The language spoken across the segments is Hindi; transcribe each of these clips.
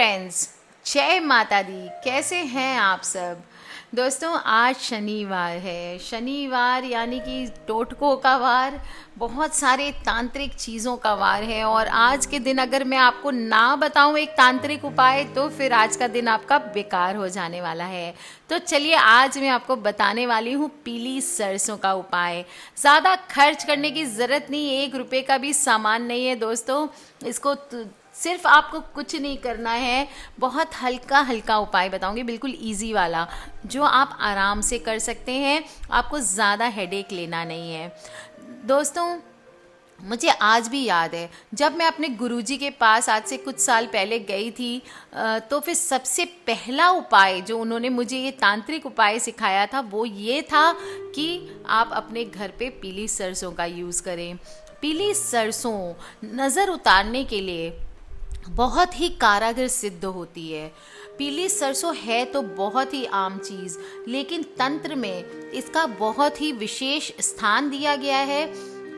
फ्रेंड्स, जय माता दी। कैसे हैं आप सब दोस्तों? आज शनिवार है। शनिवार यानी कि टोटकों का वार, बहुत सारे तांत्रिक चीज़ों का वार है। और आज के दिन अगर मैं आपको ना बताऊं एक तांत्रिक उपाय, तो फिर आज का दिन आपका बेकार हो जाने वाला है। तो चलिए, आज मैं आपको बताने वाली हूँ पीली सरसों का उपाय। ज़्यादा खर्च करने की ज़रूरत नहीं, 1 रुपये का भी सामान नहीं है दोस्तों। इसको सिर्फ आपको कुछ नहीं करना है, बहुत हल्का हल्का उपाय बताऊंगी, बिल्कुल इजी वाला, जो आप आराम से कर सकते हैं। आपको ज़्यादा हेडेक लेना नहीं है दोस्तों। मुझे आज भी याद है, जब मैं अपने गुरुजी के पास आज से कुछ साल पहले गई थी, तो फिर सबसे पहला उपाय जो उन्होंने मुझे ये तांत्रिक उपाय सिखाया था वो ये था कि आप अपने घर पे पीली सरसों का यूज़ करें। पीली सरसों नज़र उतारने के लिए बहुत ही कारगर सिद्ध होती है। पीली सरसों है तो बहुत ही आम चीज़, लेकिन तंत्र में इसका बहुत ही विशेष स्थान दिया गया है।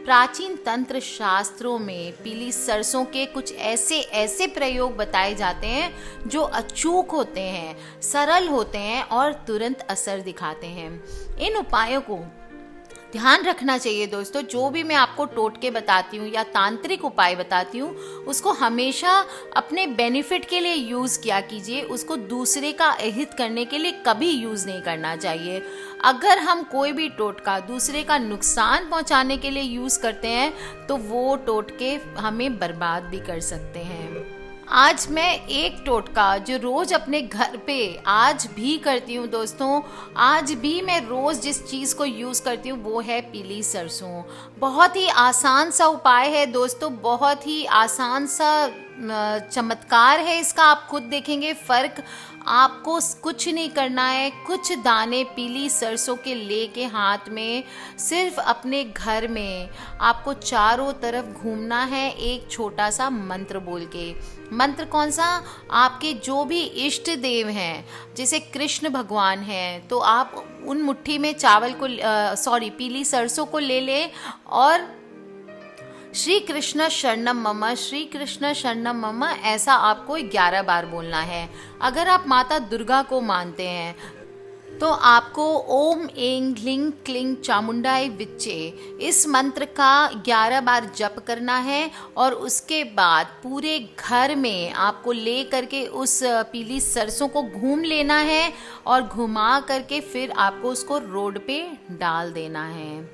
प्राचीन तंत्र शास्त्रों में पीली सरसों के कुछ ऐसे ऐसे प्रयोग बताए जाते हैं जो अचूक होते हैं, सरल होते हैं और तुरंत असर दिखाते हैं। इन उपायों को ध्यान रखना चाहिए दोस्तों। जो भी मैं आपको टोटके बताती हूँ या तांत्रिक उपाय बताती हूँ, उसको हमेशा अपने बेनिफिट के लिए यूज़ किया कीजिए। उसको दूसरे का अहित करने के लिए कभी यूज़ नहीं करना चाहिए। अगर हम कोई भी टोटका दूसरे का नुकसान पहुँचाने के लिए यूज़ करते हैं, तो वो टोटके हमें बर्बाद भी कर सकते हैं। आज मैं एक टोटका जो रोज अपने घर पे आज भी करती हूँ दोस्तों, आज भी मैं रोज जिस चीज़ को यूज़ करती हूँ वो है पीली सरसों। बहुत ही आसान सा उपाय है दोस्तों, बहुत ही आसान सा चमत्कार है इसका। आप खुद देखेंगे फ़र्क। आपको कुछ नहीं करना है, कुछ दाने पीली सरसों के लेके हाथ में सिर्फ अपने घर में आपको चारों तरफ घूमना है एक छोटा सा मंत्र बोल के। मंत्र कौन सा? आपके जो भी इष्ट देव हैं, जैसे कृष्ण भगवान हैं, तो आप उन मुट्ठी में पीली सरसों को ले लें और श्री कृष्ण शरणम मम, श्री कृष्ण शरणम मम, ऐसा आपको 11 बार बोलना है। अगर आप माता दुर्गा को मानते हैं तो आपको ओम ऐं ह्लीं क्लीं चामुंडाय विच्चे इस मंत्र का 11 बार जप करना है। और उसके बाद पूरे घर में आपको ले करके उस पीली सरसों को घूम लेना है और घुमा करके फिर आपको उसको रोड पे डाल देना है।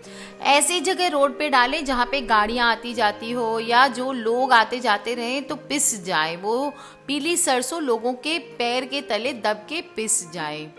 ऐसी जगह रोड पे डालें जहाँ पे गाड़ियाँ आती जाती हो या जो लोग आते जाते रहें, तो पिस जाए वो पीली सरसों, लोगों के पैर के तले दब के पिस जाए।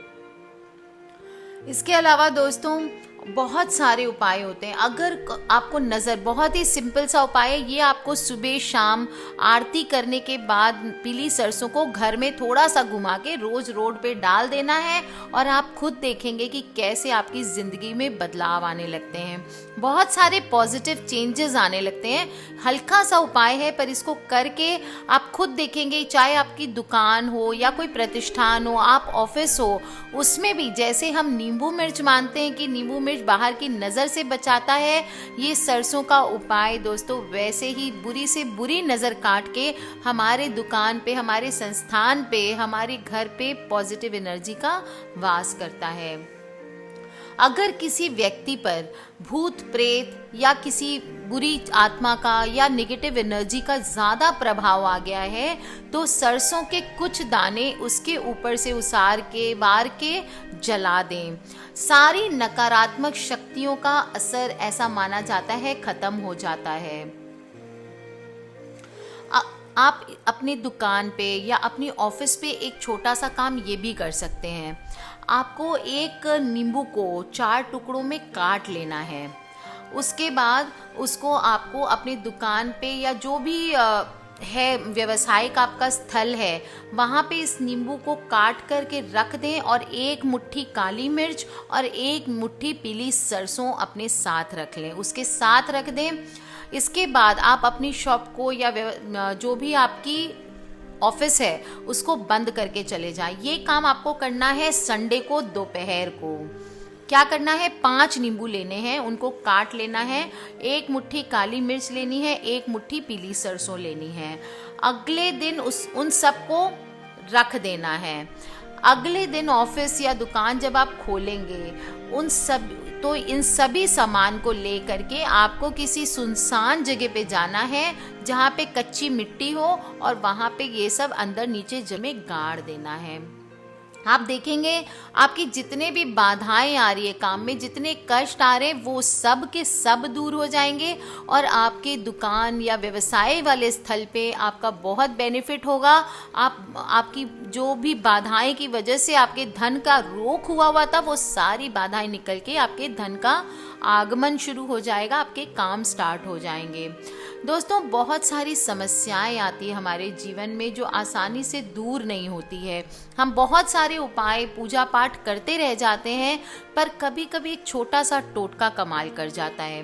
इसके अलावा दोस्तों बहुत सारे उपाय होते हैं। अगर आपको नज़र, बहुत ही सिंपल सा उपाय है ये, आपको सुबह शाम आरती करने के बाद पीली सरसों को घर में थोड़ा सा घुमा के रोज रोड पे डाल देना है और आप खुद देखेंगे कि कैसे आपकी ज़िंदगी में बदलाव आने लगते हैं, बहुत सारे पॉजिटिव चेंजेस आने लगते हैं। हल्का सा उपाय है पर इसको करके आप खुद देखेंगे, चाहे आपकी दुकान हो या कोई प्रतिष्ठान हो, आप ऑफिस हो, उसमें भी जैसे हम नींबू मिर्च मानते हैं कि नींबू मिर्च बाहर की नज़र से बचाता है, ये सरसों का उपाय दोस्तों वैसे ही बुरी से बुरी नज़र काट के हमारे दुकान पे, हमारे संस्थान पे, हमारे घर पे पॉजिटिव एनर्जी का वास करता है। अगर किसी व्यक्ति पर भूत प्रेत या किसी बुरी आत्मा का या नेगेटिव एनर्जी का ज़्यादा प्रभाव आ गया है, तो सरसों के कुछ दाने उसके ऊपर से उसार के वार के जला दें। सारी नकारात्मक शक्तियों का असर ऐसा माना जाता है खत्म हो जाता है। आप अपनी दुकान पे या अपनी ऑफिस पे एक छोटा सा काम ये भी कर सकते हैं। आपको एक नींबू को 4 टुकड़ों में काट लेना है। उसके बाद उसको आपको अपनी दुकान पे या जो भी है व्यवसायिक आपका स्थल है, वहाँ पे इस नींबू को काट करके रख दें और 1 मुट्ठी काली मिर्च और 1 मुट्ठी पीली सरसों अपने साथ रख लें, उसके साथ रख दें। इसके बाद आप अपनी शॉप को या जो भी आपकी ऑफिस है उसको बंद करके चले जाएं। ये काम आपको करना है संडे को दोपहर को। क्या करना है? 5 नींबू लेने हैं, उनको काट लेना है, 1 मुट्ठी काली मिर्च लेनी है, 1 मुट्ठी पीली सरसों लेनी है। अगले दिन उन सबको रख देना है। अगले दिन ऑफिस या दुकान जब आप खोलेंगे इन सभी सामान को ले करके आपको किसी सुनसान जगह पे जाना है जहाँ पे कच्ची मिट्टी हो, और वहाँ पे ये सब अंदर नीचे जमे गाड़ देना है। आप देखेंगे आपकी जितने भी बाधाएं आ रही है काम में, जितने कष्ट आ रहे हैं, वो सब के सब दूर हो जाएंगे और आपके दुकान या व्यवसाय वाले स्थल पे आपका बहुत बेनिफिट होगा। आपकी जो भी बाधाएं की वजह से आपके धन का रोक हुआ था, वो सारी बाधाएं निकल के आपके धन का आगमन शुरू हो जाएगा, आपके काम स्टार्ट हो जाएंगे। दोस्तों, बहुत सारी समस्याएं आती है हमारे जीवन में जो आसानी से दूर नहीं होती है। हम बहुत सारे उपाय पूजा पाठ करते रह जाते हैं, पर कभी कभी एक छोटा सा टोटका कमाल कर जाता है।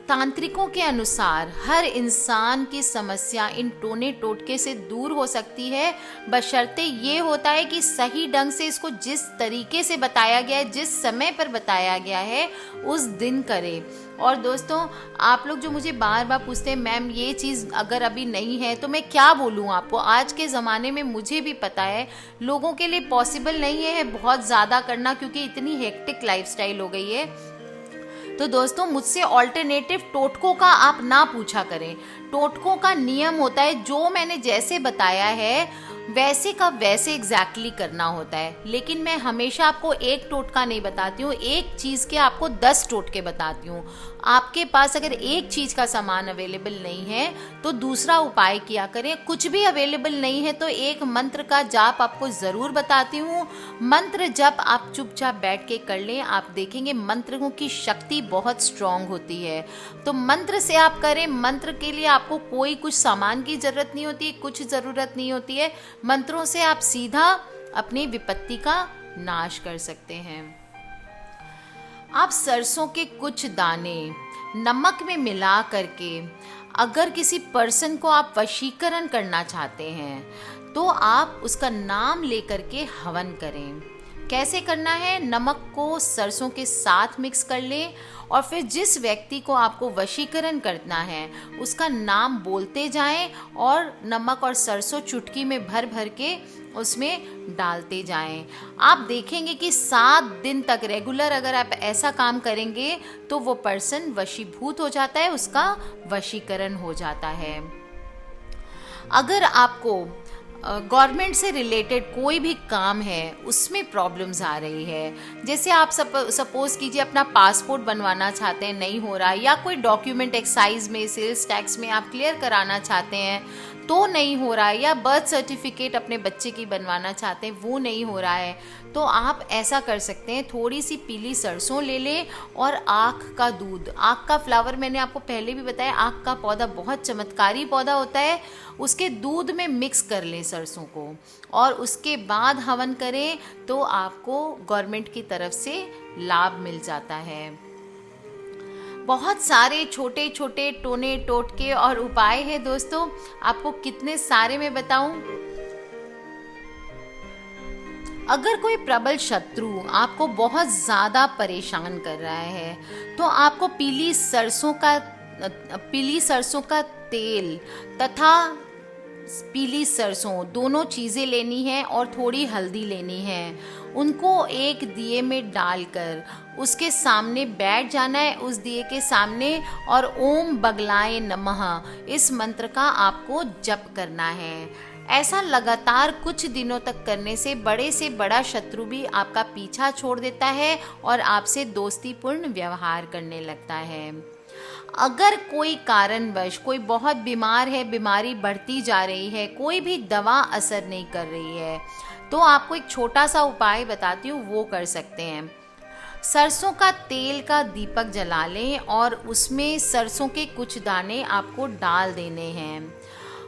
तांत्रिकों के अनुसार हर इंसान की समस्या इन टोने टोटके से दूर हो सकती है, बशर्ते ये होता है कि सही ढंग से इसको जिस तरीके से बताया गया है, जिस समय पर बताया गया है, उस दिन करें। और दोस्तों, आप लोग जो मुझे बार बार पूछते हैं मैम ये चीज़ अगर अभी नहीं है तो मैं क्या बोलूँ आपको, आज के ज़माने में मुझे भी पता है लोगों के लिए पॉसिबल नहीं है बहुत ज़्यादा करना, क्योंकि इतनी हेक्टिक लाइफस्टाइल हो गई है। तो दोस्तों, मुझसे ऑल्टरनेटिव टोटकों का आप ना पूछा करें। टोटकों का नियम होता है जो मैंने जैसे बताया है वैसे का वैसे एग्जैक्टली करना होता है, लेकिन मैं हमेशा आपको एक टोटका नहीं बताती हूँ, एक चीज़ के आपको 10 टोटके बताती हूँ। आपके पास अगर एक चीज़ का सामान अवेलेबल नहीं है तो दूसरा उपाय किया करें। कुछ भी अवेलेबल नहीं है तो एक मंत्र का जाप आपको ज़रूर बताती हूँ। मंत्र जप आप चुपचाप बैठ के कर लें, आप देखेंगे मंत्रों की शक्ति बहुत स्ट्रांग होती है। तो मंत्र से आप करें। मंत्र के लिए आपको कोई कुछ सामान की ज़रूरत नहीं होती, कुछ ज़रूरत नहीं होती है। मंत्रों से आप सीधा अपनी विपत्ति का नाश कर सकते हैं। आप सरसों के कुछ दाने नमक में मिला करके अगर किसी पर्सन को आप वशीकरण करना चाहते हैं तो आप उसका नाम लेकर के हवन करें। कैसे करना है? नमक को सरसों के साथ मिक्स कर लें और फिर जिस व्यक्ति को आपको वशीकरण करना है उसका नाम बोलते जाएं और नमक और सरसों चुटकी में भर भर के उसमें डालते जाएं। आप देखेंगे कि 7 दिन तक रेगुलर अगर आप ऐसा काम करेंगे तो वो पर्सन वशीभूत हो जाता है, उसका वशीकरण हो जाता है। अगर आपको गवर्नमेंट से रिलेटेड कोई भी काम है उसमें प्रॉब्लम्स आ रही है, जैसे आप सपोज कीजिए अपना पासपोर्ट बनवाना चाहते हैं, नहीं हो रहा, या कोई डॉक्यूमेंट एक्साइज में सेल्स टैक्स में आप क्लियर कराना चाहते हैं तो नहीं हो रहा है, या बर्थ सर्टिफिकेट अपने बच्चे की बनवाना चाहते हैं वो नहीं हो रहा है, तो आप ऐसा कर सकते हैं, थोड़ी सी पीली सरसों ले लें और आँख का दूध, आँख का फ्लावर मैंने आपको पहले भी बताया, आँख का पौधा बहुत चमत्कारी पौधा होता है, उसके दूध में मिक्स कर लें सरसों को और उसके बाद हवन करें तो आपको गवर्नमेंट की तरफ से लाभ मिल जाता है। बहुत सारे छोटे छोटे टोने टोटके और उपाय है दोस्तों, आपको कितने सारे मैं बताऊं। अगर कोई प्रबल शत्रु आपको बहुत ज़्यादा परेशान कर रहा है तो आपको पीली सरसों का तेल तथा पीली सरसों दोनों चीज़ें लेनी है और थोड़ी हल्दी लेनी है। उनको एक दिए में डालकर उसके सामने बैठ जाना है, उस दिए के सामने, और ओम बगलाए नमः इस मंत्र का आपको जप करना है। ऐसा लगातार कुछ दिनों तक करने से बड़ा शत्रु भी आपका पीछा छोड़ देता है और आपसे दोस्तीपूर्ण व्यवहार करने लगता है। अगर कोई कारणवश कोई बहुत बीमार है, बीमारी बढ़ती जा रही है, कोई भी दवा असर नहीं कर रही है, तो आपको एक छोटा सा उपाय बताती हूँ, वो कर सकते हैं। सरसों का तेल का दीपक जला लें और उसमें सरसों के कुछ दाने आपको डाल देने हैं।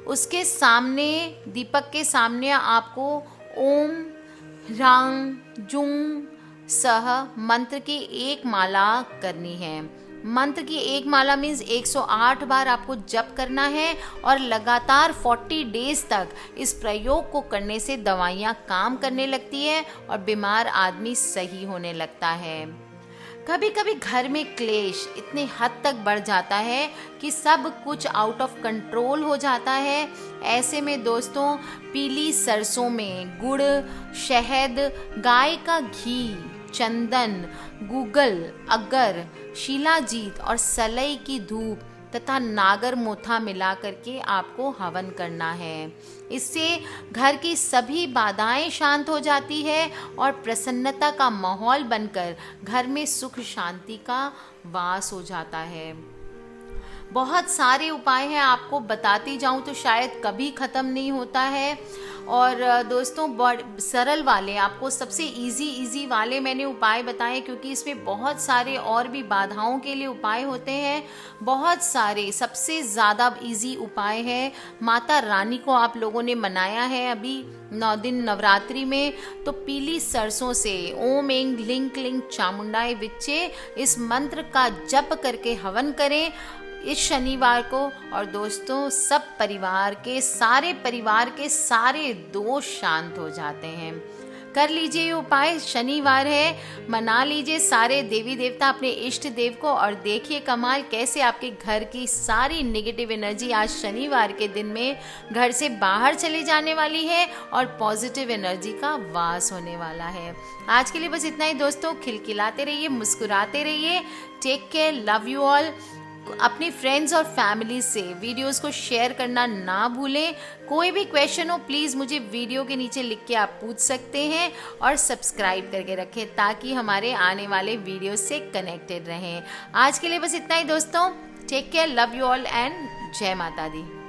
उसके सामने, दीपक के सामने आपको ओम ह्रांग जुंग सह मंत्र की एक माला करनी है। मंत्र की एक माला मीन्स 108 बार आपको जप करना है और लगातार 40 डेज तक इस प्रयोग को करने से दवाइयाँ काम करने लगती है और बीमार आदमी सही होने लगता है। कभी कभी घर में क्लेश इतने हद तक बढ़ जाता है कि सब कुछ आउट ऑफ कंट्रोल हो जाता है। ऐसे में दोस्तों पीली सरसों में गुड़, शहद, गाय का घी, चंदन, गूगल, अगर, शिलाजीत और सलई की धूप तथा नागर मोथा मिला करके आपको हवन करना है। इससे घर की सभी बाधाएं शांत हो जाती है और प्रसन्नता का माहौल बनकर घर में सुख शांति का वास हो जाता है। बहुत सारे उपाय हैं, आपको बताती जाऊं तो शायद कभी ख़त्म नहीं होता है। और दोस्तों सरल वाले, आपको सबसे इजी वाले मैंने उपाय बताए, क्योंकि इसमें बहुत सारे और भी बाधाओं के लिए उपाय होते हैं। बहुत सारे, सबसे ज़्यादा इजी उपाय है, माता रानी को आप लोगों ने मनाया है अभी 9 दिन नवरात्रि में, तो पीली सरसों से ओम ऐं ह्लीं क्लीं चामुंडाय विच्चे इस मंत्र का जप करके हवन करें इस शनिवार को। और दोस्तों सब परिवार के सारे दोष शांत हो जाते हैं। कर लीजिए ये उपाय, शनिवार है, मना लीजिए सारे देवी देवता अपने इष्ट देव को, और देखिए कमाल कैसे आपके घर की सारी नेगेटिव एनर्जी आज शनिवार के दिन में घर से बाहर चले जाने वाली है और पॉजिटिव एनर्जी का वास होने वाला है। आज के लिए बस इतना ही दोस्तों, खिलखिलाते रहिए, मुस्कुराते रहिए। Take care, love you all. अपने फ्रेंड्स और फैमिली से वीडियोस को शेयर करना ना भूलें। कोई भी क्वेश्चन हो प्लीज़ मुझे वीडियो के नीचे लिख के आप पूछ सकते हैं, और सब्सक्राइब करके रखें ताकि हमारे आने वाले वीडियोस से कनेक्टेड रहें। आज के लिए बस इतना ही दोस्तों, take care, love you all and जय माता दी।